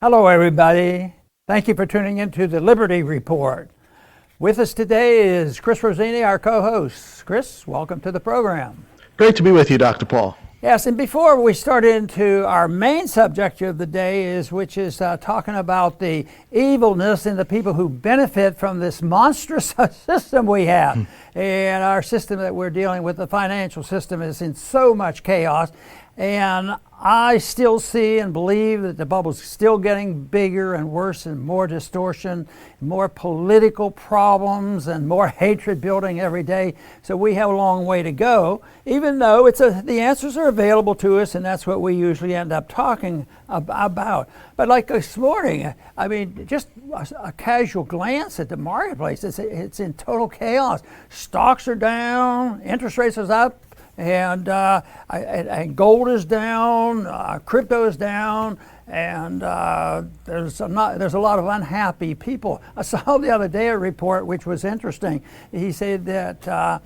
Hello, everybody. Thank you for tuning into the Liberty Report. With us today is Chris Rossini, our co-host. Chris, welcome to the program. Great to be with you, Dr. Paul. Yes, and before we start into our main subject of the day, which is talking about the evilness and the people who benefit from this monstrous system we have. And our system that we're dealing with, the financial system, is in so much chaos. And I still see and believe that the bubble's still getting bigger and worse and more distortion, more political problems and more hatred building every day. So we have a long way to go, even though the answers are available to us, and that's what we usually end up talking about. But like this morning, I mean, just a casual glance at the marketplace, it's in total chaos. Stocks are down, interest rates are up, and gold is down, crypto is down, and there's a lot of unhappy people. I saw the other day a report which was interesting. He said that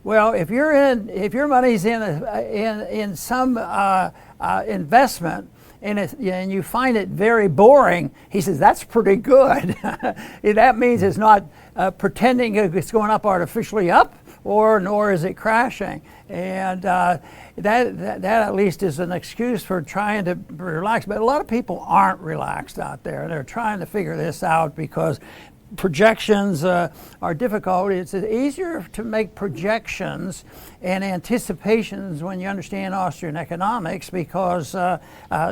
well, if your money's in some investment and you find it very boring, he says that's pretty good. That means it's not pretending it's going up artificially up, nor is it crashing. And that at least is an excuse for trying to relax. But a lot of people aren't relaxed out there. They're trying to figure this out because projections are difficult. It's easier to make projections and anticipations when you understand Austrian economics because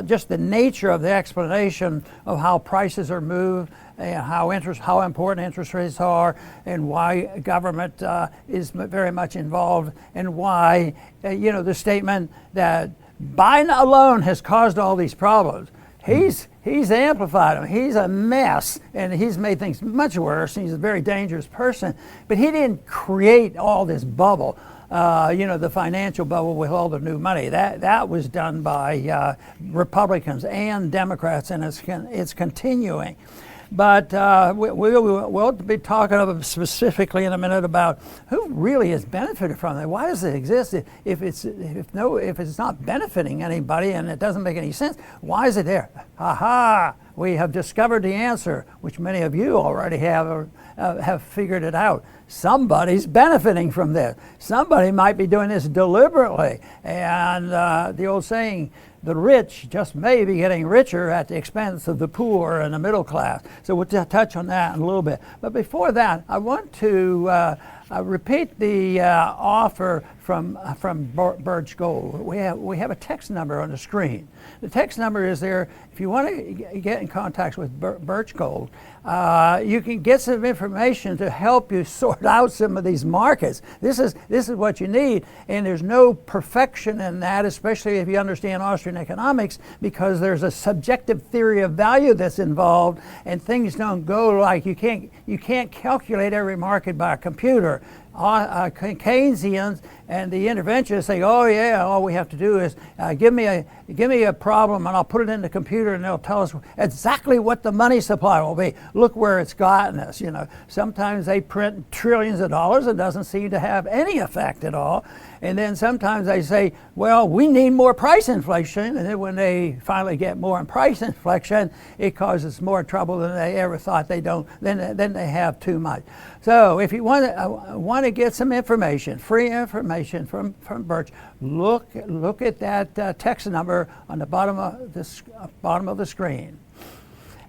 just the nature of the explanation of how prices are moved and how important interest rates are and why government is very much involved and why, the statement that Biden alone has caused all these problems. He's amplified them. He's a mess, and he's made things much worse. He's a very dangerous person, but he didn't create all this bubble, the financial bubble with all the new money. That was done by Republicans and Democrats, and it's continuing. But we'll be talking specifically in a minute about who really has benefited from it. Why does it exist if it's not benefiting anybody and it doesn't make any sense? Why is it there? Aha! We have discovered the answer, which many of you already have figured it out. Somebody's benefiting from this. Somebody might be doing this deliberately. And the old saying, the rich just may be getting richer at the expense of the poor and the middle class. So we'll touch on that in a little bit. But before that, I want to repeat the offer from Birch Gold. We have a text number on the screen. The text number is there. If you want to get in contact with Birch Gold, you can get some information to help you sort out some of these markets. This is what you need, and there's no perfection in that, especially if you understand Austrian economics, because there's a subjective theory of value that's involved, and things don't go like you can't calculate every market by a computer. Keynesians and the interventionists say, oh yeah, all we have to do is give me a problem and I'll put it in the computer and they'll tell us exactly what the money supply will be. Look where it's gotten us. Sometimes they print trillions of dollars. It doesn't seem to have any effect at all. And then sometimes they say, well, we need more price inflation. And then when they finally get more price inflation, it causes more trouble than they ever thought they don't. Then they have too much. So if you want to get some information, free information from Birch, look at that text number on the bottom of the screen.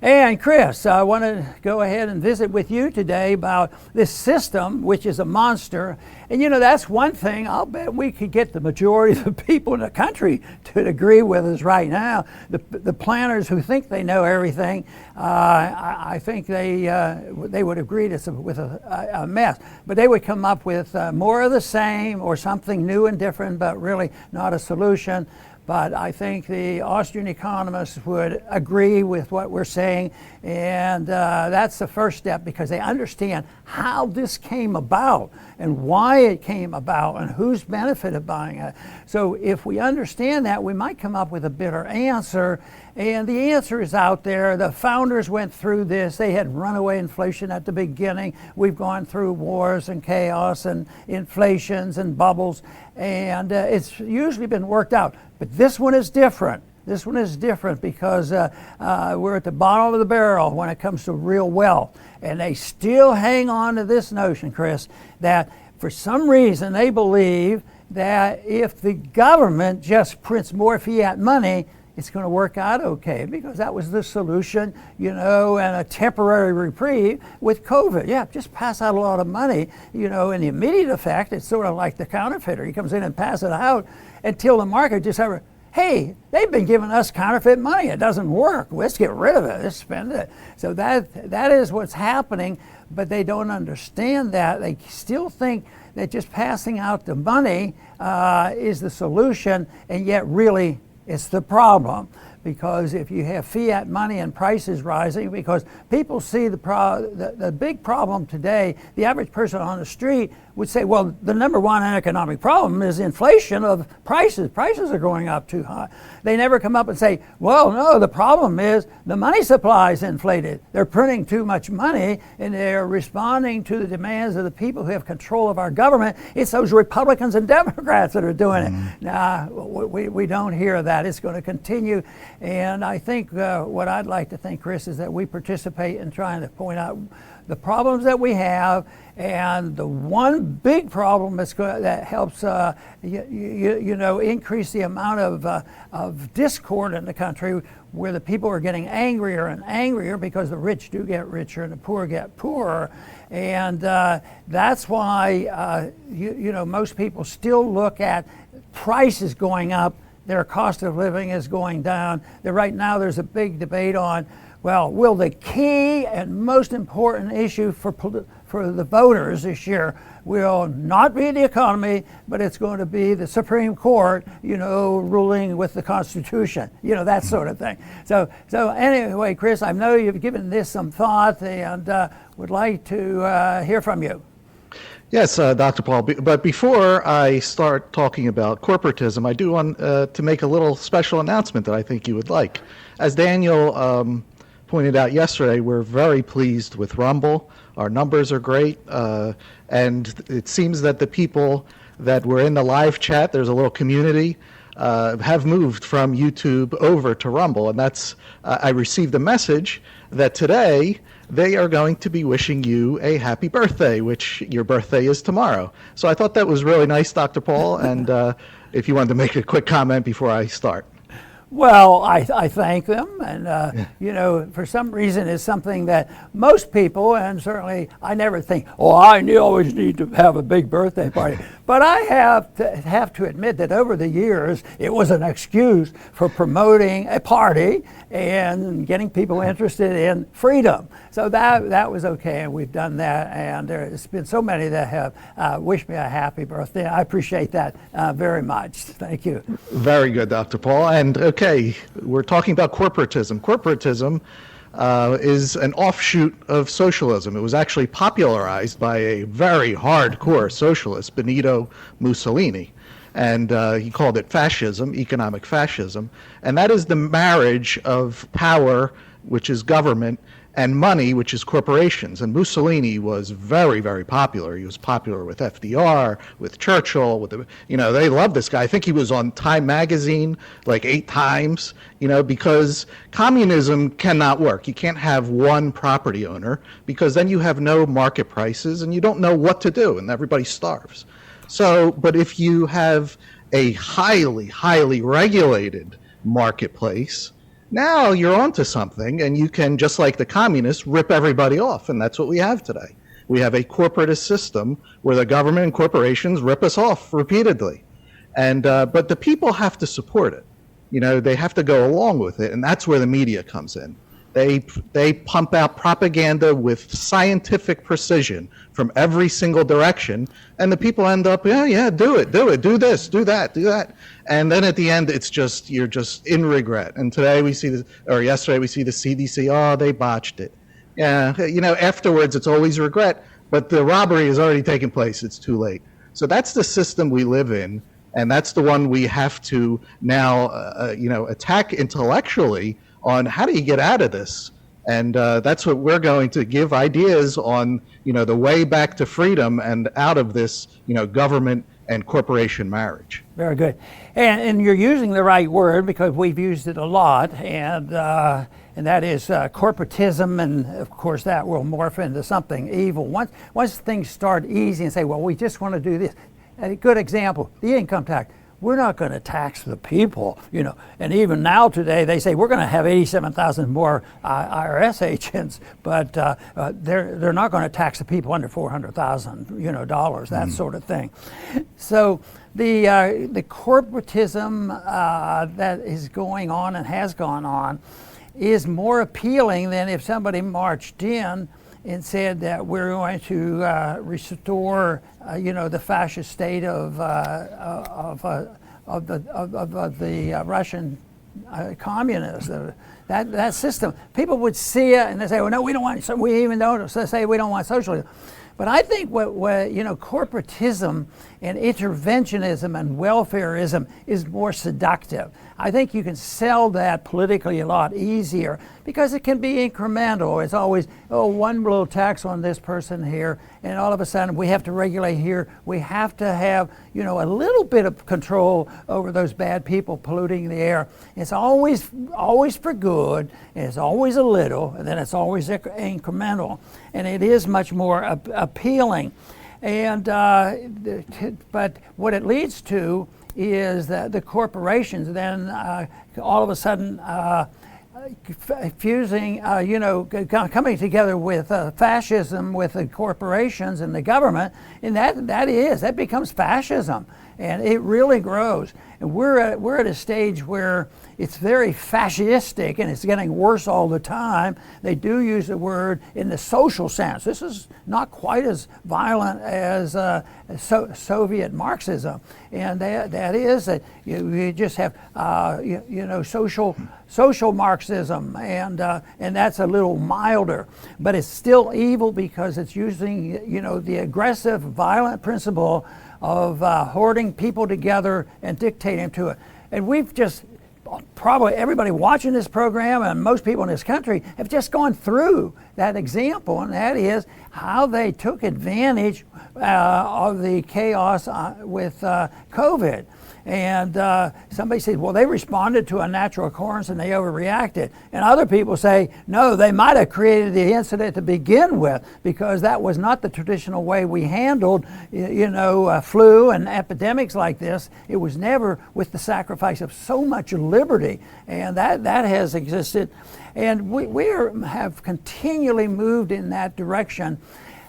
And Chris, I want to go ahead and visit with you today about this system, which is a monster. And that's one thing I'll bet we could get the majority of the people in the country to agree with us right now. The planners who think they know everything, I think they would agree with a mess. But they would come up with more of the same or something new and different, but really not a solution. But I think the Austrian economists would agree with what we're saying, and that's the first step because they understand how this came about and why it came about and who's benefited by it. So if we understand that, we might come up with a better answer. And the answer is out there. The founders went through this. They had runaway inflation at the beginning. We've gone through wars and chaos and inflations and bubbles, and it's usually been worked out. But this one is different. This one is different because we're at the bottom of the barrel when it comes to real wealth. And they still hang on to this notion, Chris, that for some reason they believe that if the government just prints more fiat money, it's going to work out okay, because that was the solution, and a temporary reprieve with COVID. Yeah, just pass out a lot of money, and the immediate effect, it's sort of like the counterfeiter. He comes in and passes it out until the market just hey, they've been giving us counterfeit money. It doesn't work. Let's get rid of it. Let's spend it. So that is what's happening, but they don't understand that. They still think that just passing out the money is the solution, and yet really it's the problem. Because if you have fiat money and prices rising, because people see the big problem today, the average person on the street would say, well, the number one economic problem is inflation of prices. Prices are going up too high. They never come up and say, well, no, the problem is the money supply is inflated. They're printing too much money, and they're responding to the demands of the people who have control of our government. It's those Republicans and Democrats that are doing it. Nah, we don't hear that. It's going to continue. And I think what I'd like to think, Chris, is that we participate in trying to point out the problems that we have, and the one big problem that helps increase the amount of discord in the country, where the people are getting angrier and angrier because the rich do get richer and the poor get poorer. And that's why most people still look at prices going up. Their cost of living is going down. Right now there's a big debate on, well, will the key and most important issue for the voters this year will not be the economy, but it's going to be the Supreme Court, ruling with the Constitution, that sort of thing. So anyway, Chris, I know you've given this some thought, and would like to hear from you. Yes, Dr. Paul, but before I start talking about corporatism, I do want to make a little special announcement that I think you would like. As Daniel pointed out yesterday, we're very pleased with Rumble. Our numbers are great, and it seems that the people that were in the live chat, there's a little community, have moved from YouTube over to Rumble, and that's I received a message that today they are going to be wishing you a happy birthday, which your birthday is tomorrow. So I thought that was really nice, Dr. Paul, and if you wanted to make a quick comment before I start. Well, I thank them, and for some reason it's something that most people, and certainly I never think, I always need to have a big birthday party. But I have to admit that over the years it was an excuse for promoting a party and getting people interested in freedom. So that was okay, and we've done that, and there's been so many that have wished me a happy birthday. I appreciate that very much. Thank you. Very good, Dr. Paul. And okay, we're talking about corporatism. Corporatism is an offshoot of socialism. It was actually popularized by a very hardcore socialist, Benito Mussolini. And he called it fascism, economic fascism. And that is the marriage of power, which is government, and money, which is corporations. And Mussolini was very, very popular. He was popular with FDR, with Churchill, they loved this guy. I think he was on Time magazine like 8 times, because communism cannot work. You can't have one property owner, because then you have no market prices and you don't know what to do, and everybody starves. So, but if you have a highly, highly regulated marketplace, now you're onto something, and you can, just like the communists, rip everybody off, and that's what we have today. We have a corporatist system where the government and corporations rip us off repeatedly, and but the people have to support it. They have to go along with it, and that's where the media comes in. They pump out propaganda with scientific precision from every single direction, and the people end up, yeah, do it, do this, do that. And then at the end, you're just in regret. And today we see yesterday we see the CDC, they botched it. Yeah, afterwards it's always regret, but the robbery has already taken place. It's too late. So that's the system we live in, and that's the one we have to now, attack intellectually on how do you get out of this. And that's what we're going to give ideas on, the way back to freedom and out of this, government and corporation marriage. Very good. And you're using the right word because we've used it a lot, and that is corporatism, and of course that will morph into something evil. Once things start easy and say, well, we just want to do this. A good example, the income tax. We're not going to tax the people, and even now today they say we're going to have 87,000 more IRS agents, but they're not going to tax the people under $400,000, dollars, that sort of thing. So the corporatism that is going on and has gone on is more appealing than if somebody marched in and said that we're going to restore, the fascist state of the Russian communists. That system, people would see it and they say, "Well, no, we don't want." So we even don't say we don't want socialism. But I think what corporatism and interventionism and welfareism is more seductive. I think you can sell that politically a lot easier because it can be incremental. It's always, one little tax on this person here, and all of a sudden we have to regulate here. We have to have, a little bit of control over those bad people polluting the air. It's always for good, and it's always a little, and then it's always incremental, and it is much more appealing. And but what it leads to is that the corporations then all of a sudden fusing, coming together with fascism with the corporations and the government, and that becomes fascism, and it really grows. And we're at a stage where it's very fascistic, and it's getting worse all the time. They do use the word in the social sense. This is not quite as violent as Soviet Marxism, and that is that you just have social Marxism, and that's a little milder, but it's still evil because it's using the aggressive, violent principle of hoarding people together and dictating to it. And we've just probably everybody watching this program and most people in this country have just gone through that example, and that is how they took advantage of the chaos with COVID. And somebody said, well, they responded to a natural occurrence and they overreacted. And other people say, no, they might have created the incident to begin with because that was not the traditional way we handled, flu and epidemics like this. It was never with the sacrifice of so much liberty, and that has existed. And we have continually moved in that direction.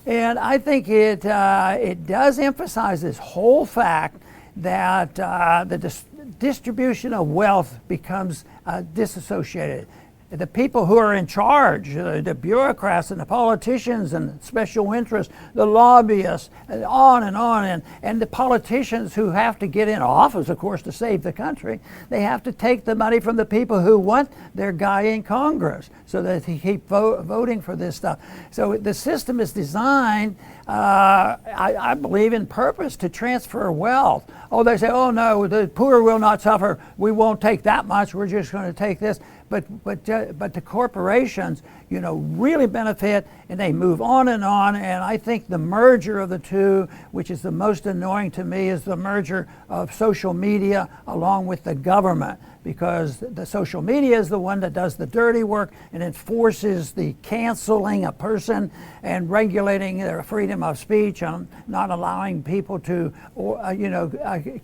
And I think it does emphasize this whole fact that the distribution of wealth becomes disassociated. The people who are in charge, the bureaucrats and the politicians and special interests, the lobbyists, and on, and the politicians who have to get in office, of course, to save the country, they have to take the money from the people who want their guy in Congress so that they keep voting for this stuff. So the system is designed, I believe, in purpose to transfer wealth. Oh, they say, oh no, the poor will not suffer. We won't take that much. We're just going to take this. But the corporations, really benefit, and they move on. And I think the merger of the two, which is the most annoying to me, is the merger of social media along with the government, because the social media is the one that does the dirty work and enforces the canceling a person and regulating their freedom of speech and not allowing people to,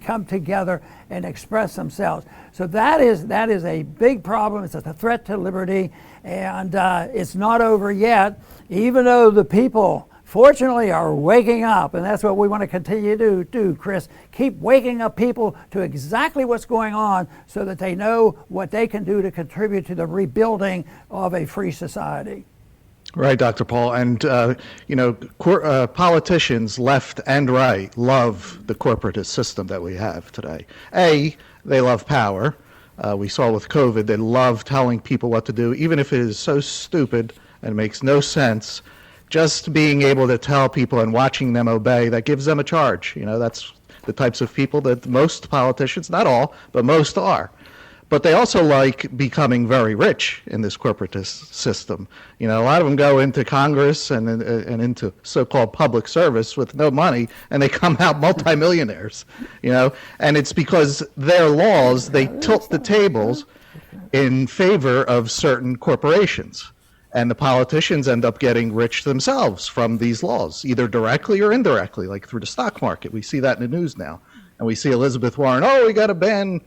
come together and express themselves. So that is a big problem. It's a threat to liberty, and it's not over yet, even though the people fortunately are waking up, and that's what we want to continue to do, Chris. Keep waking up people to exactly what's going on so that they know what they can do to contribute to the rebuilding of a free society. Right, Dr. Paul. And, politicians left and right love the corporatist system that we have today. They love power. We saw with COVID, they love telling people what to do, even if it is so stupid and makes no sense. Just being able to tell people and watching them obey, that gives them a charge. That's the types of people that most politicians, not all, but most are. but they also like becoming very rich in this corporatist system. A lot of them go into Congress and into so-called public service with no money, and they come out multimillionaires. And it's because their laws, they tilt the tables in favor of certain corporations. And the politicians end up getting rich themselves from these laws, either directly or indirectly, like through the stock market. We see that in the news now. And we see Elizabeth Warren, we got to ban,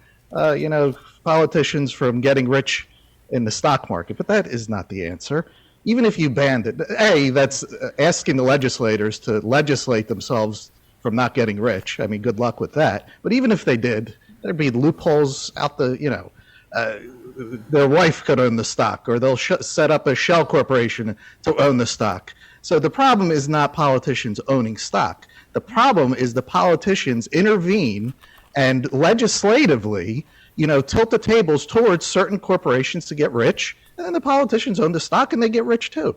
politicians from getting rich in the stock market. But that is not the answer. Even if you banned it, that's asking the legislators to legislate themselves from not getting rich. I mean, good luck with that. But even if they did, there'd be loopholes out their wife could own the stock, or they'll set up a shell corporation to own the stock. So the problem is not politicians owning stock. The problem is the politicians intervene and legislatively, tilt the tables towards certain corporations to get rich, and then the politicians own the stock and they get rich too.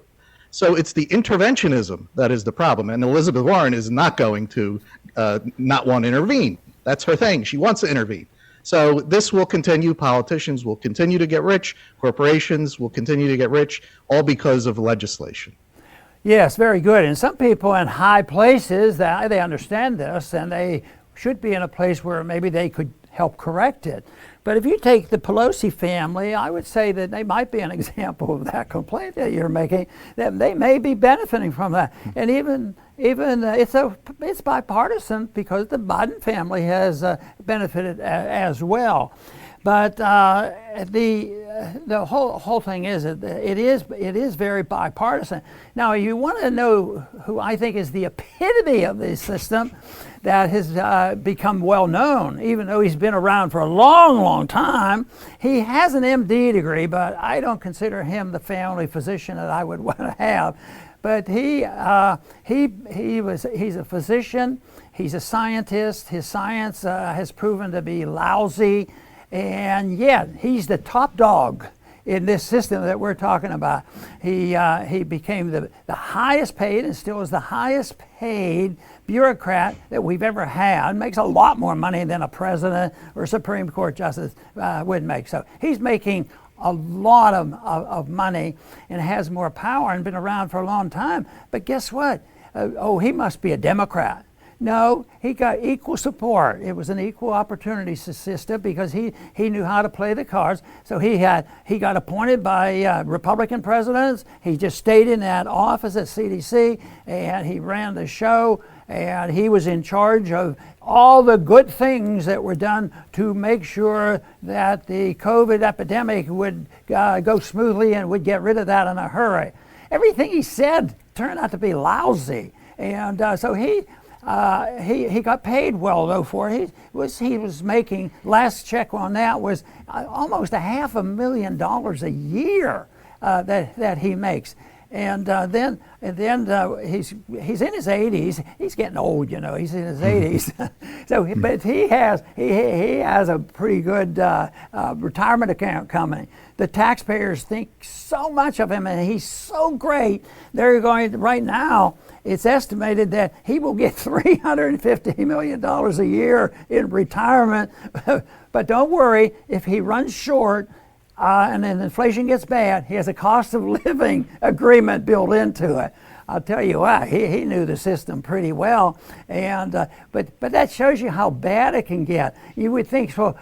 So it's the interventionism that is the problem. And Elizabeth Warren is not going to not want to intervene. That's her thing. She wants to intervene. So this will continue. Politicians will continue to get rich. Corporations will continue to get rich, all because of legislation. Yes, very good. And some people in high places, they understand this, and they should be in a place where maybe they could help correct it. But if you take the Pelosi family, I would say that they might be an example of that complaint that you're making, that they may be benefiting from that. And even it's bipartisan, because the Biden family has benefited as well. But the whole thing is that it is very bipartisan. Now, you want to know who I think is the epitome of this system that has become well known, even though he's been around for a long, long time. He has an MD degree, but I don't consider him the family physician that I would want to have. But he's a physician. He's a scientist. His science has proven to be lousy. And yet, he's the top dog in this system that we're talking about. He became the highest paid, and still is the highest paid bureaucrat that we've ever had. Makes a lot more money than a president or Supreme Court justice would make. So he's making a lot of money and has more power and been around for a long time. But guess what? He must be a Democrat. No, he got equal support. It was an equal opportunity system because he knew how to play the cards. So he got appointed by Republican presidents. He just stayed in that office at CDC, and he ran the show, and he was in charge of all the good things that were done to make sure that the COVID epidemic would go smoothly and would get rid of that in a hurry. Everything he said turned out to be lousy, and so he got paid well though for it. He was making, last check on that was almost $500,000 a year that he makes. And then he's in his 80s. He's getting old, He's in his 80s. So, but he has a pretty good retirement account coming. The taxpayers think so much of him, and he's so great. They're going right now. It's estimated that he will get $350 million a year in retirement. But don't worry, if he runs short, and then inflation gets bad, he has a cost of living agreement built into it. I'll tell you what, he knew the system pretty well, and but that shows you how bad it can get. You would think, so,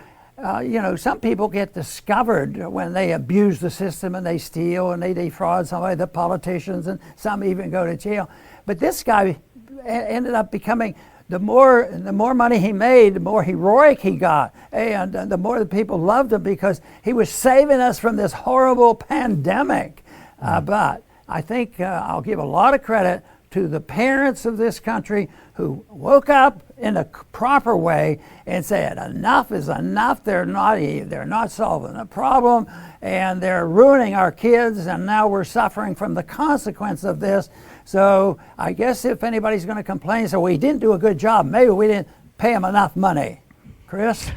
some people get discovered when they abuse the system and they steal and they defraud somebody, the politicians, and some even go to jail. But this guy ended up becoming, the more money he made, the more heroic he got, and the more the people loved him because he was saving us from this horrible pandemic. But I think I'll give a lot of credit to the parents of this country who woke up in a proper way and said, enough is enough. They're not solving the problem, and they're ruining our kids, and now we're suffering from the consequence of this. So I guess if anybody's going to complain, so we didn't do a good job, maybe we didn't pay them enough money. Chris?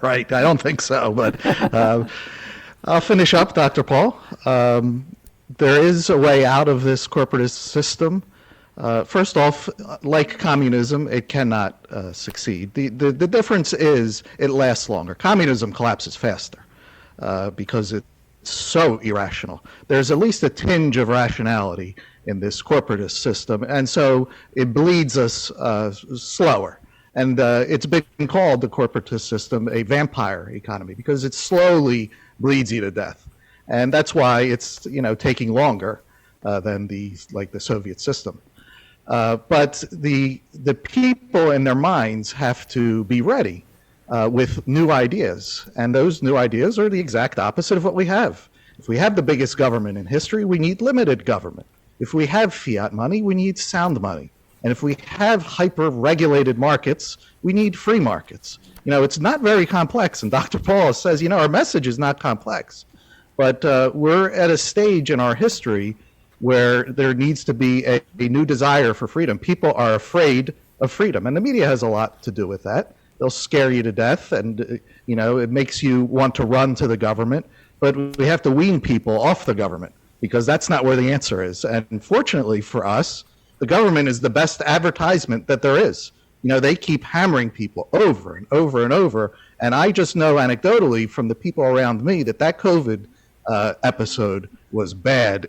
Right, I don't think so, but I'll finish up, Dr. Paul. There is a way out of this corporatist system. First off, like communism, it cannot succeed. The difference is it lasts longer. Communism collapses faster because it's so irrational. There's at least a tinge of rationality in this corporatist system, and so it bleeds us slower. And it's been called, the corporatist system, a vampire economy because it slowly bleeds you to death. And that's why it's taking longer than the Soviet system. But the people in their minds have to be ready with new ideas, and those new ideas are the exact opposite of what we have. If we have the biggest government in history, we need limited government. If we have fiat money, we need sound money. And if we have hyper-regulated markets, we need free markets. It's not very complex, and Dr. Paul says, our message is not complex. But we're at a stage in our history where there needs to be a new desire for freedom. People are afraid of freedom, and the media has a lot to do with that. They'll scare you to death, and it makes you want to run to the government. But we have to wean people off the government because that's not where the answer is. And fortunately for us, the government is the best advertisement that there is. They keep hammering people over and over and over. And I just know anecdotally from the people around me that COVID episode was bad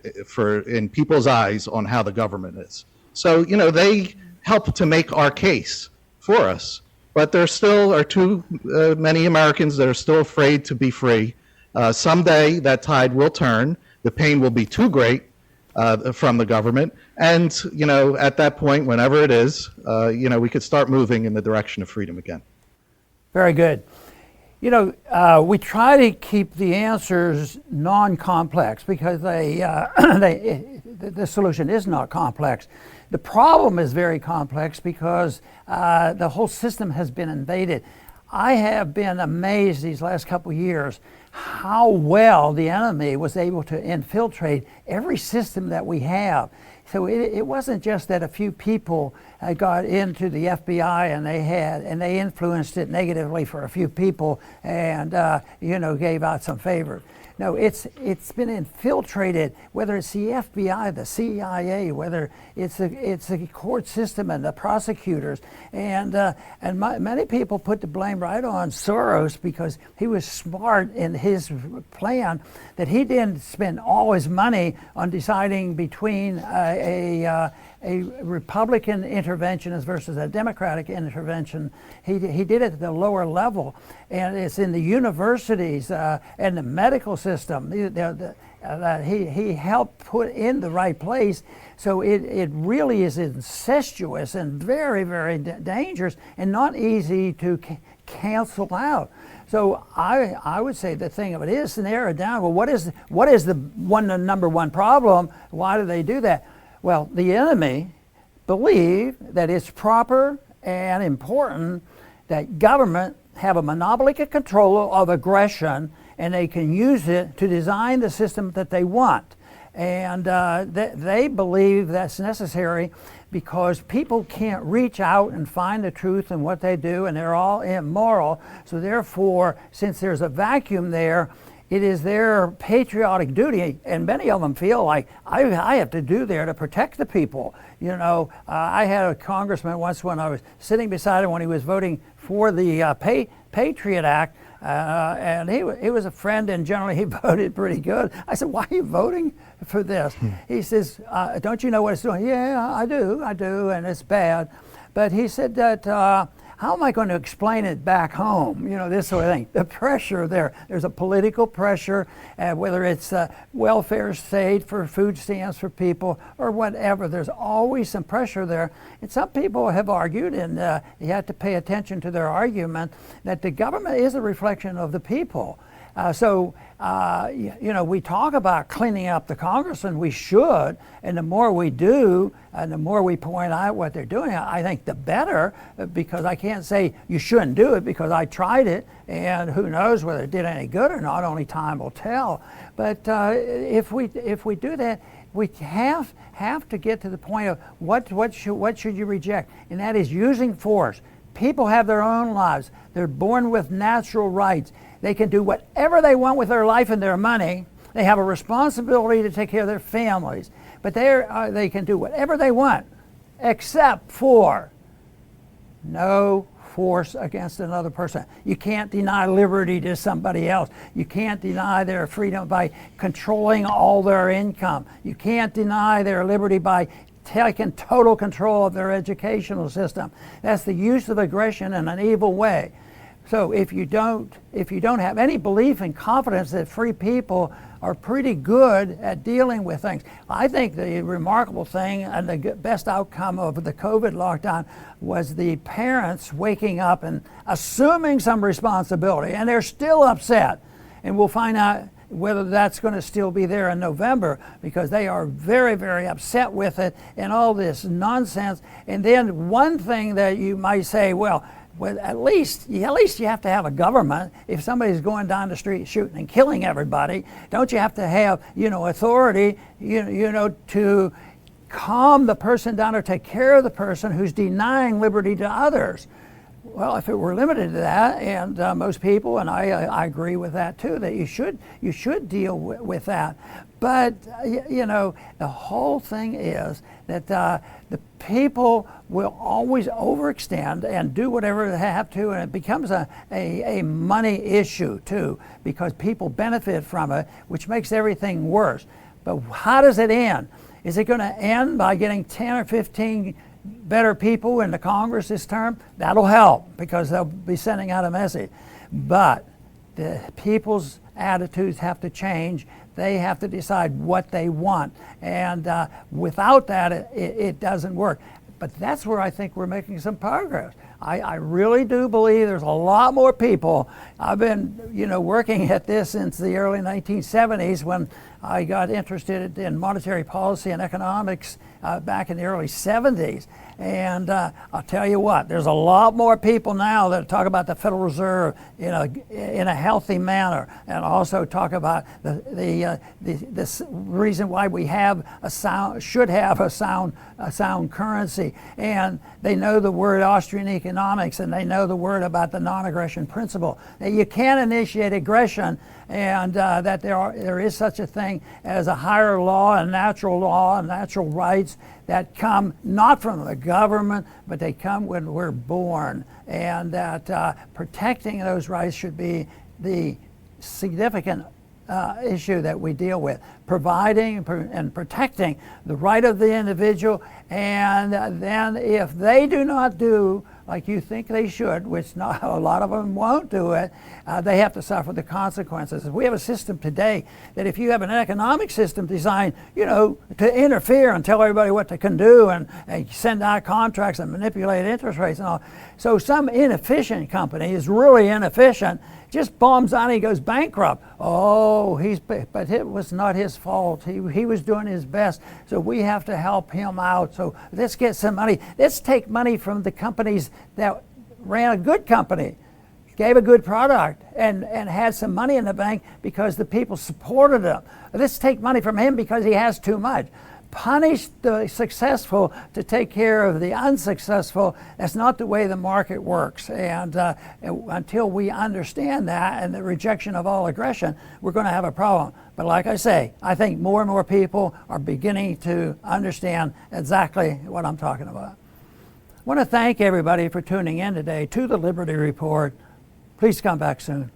in people's eyes on how the government is. So, they help to make our case for us. But there still are too many Americans that are still afraid to be free. Someday that tide will turn. The pain will be too great from the government. And, at that point, whenever it is, we could start moving in the direction of freedom again. Very good. We try to keep the answers non-complex because the solution is not complex. The problem is very complex because the whole system has been invaded. I have been amazed these last couple of years how well the enemy was able to infiltrate every system that we have. So it wasn't just that a few people got into the FBI and they influenced it negatively for a few people and gave out some favors. No, it's been infiltrated, whether it's the FBI, the CIA, whether it's the court system and the prosecutors, and many people put the blame right on Soros because he was smart in his plan that he didn't spend all his money on deciding between a Republican interventionist versus a Democratic intervention. He did it at the lower level, and it's in the universities and the medical system he helped put in the right place. So it really is incestuous and very, very dangerous and not easy to cancel out. So I would say the thing of it is to narrow it down. Well, what is the number one problem? Why do they do that? Well, the enemy believe that it's proper and important that government have a monopoly control of aggression, and they can use it to design the system that they want. And they believe that's necessary because people can't reach out and find the truth in what they do, and they're all immoral. So therefore, since there's a vacuum there, it is their patriotic duty, and many of them feel like I have to do there to protect the people. I had a congressman once when I was sitting beside him when he was voting for the Patriot Act, and he was a friend, and generally he voted pretty good. I said, "Why are you voting for this?" He says, "Don't you know what it's doing?" "Yeah, I do, and it's bad." But he said that, how am I going to explain it back home? This sort of thing. The pressure there's a political pressure, whether it's welfare state for food stamps for people or whatever. There's always some pressure there. And some people have argued, and you have to pay attention to their argument, that the government is a reflection of the people. We talk about cleaning up the Congress, and we should, and the more we do, and the more we point out what they're doing, I think the better, because I can't say you shouldn't do it because I tried it, and who knows whether it did any good or not, only time will tell. But if we do that, we have to get to the point of what should you reject, and that is using force. People have their own lives. They're born with natural rights. They can do whatever they want with their life and their money. They have a responsibility to take care of their families. But they can do whatever they want. except for no force against another person. You can't deny liberty to somebody else. You can't deny their freedom by controlling all their income. You can't deny their liberty by taking total control of their educational system. That's the use of aggression in an evil way. So if you don't have any belief and confidence that free people are pretty good at dealing with things. I think the remarkable thing and the best outcome of the COVID lockdown was the parents waking up and assuming some responsibility, and they're still upset. And we'll find out whether that's going to still be there in November, because they are very, very upset with it and all this nonsense. And then one thing that you might say, well, at least you have to have a government. If somebody's going down the street shooting and killing everybody, don't you have to have, authority, to calm the person down or take care of the person who's denying liberty to others? Well, if it were limited to that, and most people, and I agree with that too, that you should deal with that. But the whole thing is that the people will always overextend and do whatever they have to, and it becomes a money issue too, because people benefit from it, which makes everything worse. But how does it end? Is it going to end by getting 10 or 15 better people in the Congress this term? That'll help, because they'll be sending out a message. But the people's attitudes have to change. They have to decide what they want. And without that, it doesn't work. But that's where I think we're making some progress. I really do believe there's a lot more people. I've been, working at this since the early 1970s, when I got interested in monetary policy and economics back in the early 70s. And I'll tell you what, there's a lot more people now that talk about the Federal Reserve in a healthy manner, and also talk about the reason why we should have a sound currency. And they know the word Austrian economics, and they know the word about the non-aggression principle. That you can't initiate aggression, and that there is such a thing as a higher law and natural rights that come not from the government, but they come when we're born, and that protecting those rights should be the significant issue that we deal with. Providing and protecting the right of the individual, and then if they do not do like you think they should, which not a lot of them won't do it, they have to suffer the consequences. We have a system today that if you have an economic system designed, to interfere and tell everybody what they can do, and send out contracts and manipulate interest rates and all. So some inefficient company is really inefficient, just bombs out and he goes bankrupt. Oh, but it was not his fault. He was doing his best. So we have to help him out. So let's get some money. Let's take money from the companies that ran a good company, gave a good product, and had some money in the bank because the people supported him. Let's take money from him because he has too much. Punish the successful to take care of the unsuccessful. That's not the way the market works. And until we understand that, and the rejection of all aggression, we're going to have a problem. But like I say, I think more and more people are beginning to understand exactly what I'm talking about. I want to thank everybody for tuning in today to the Liberty Report. Please come back soon.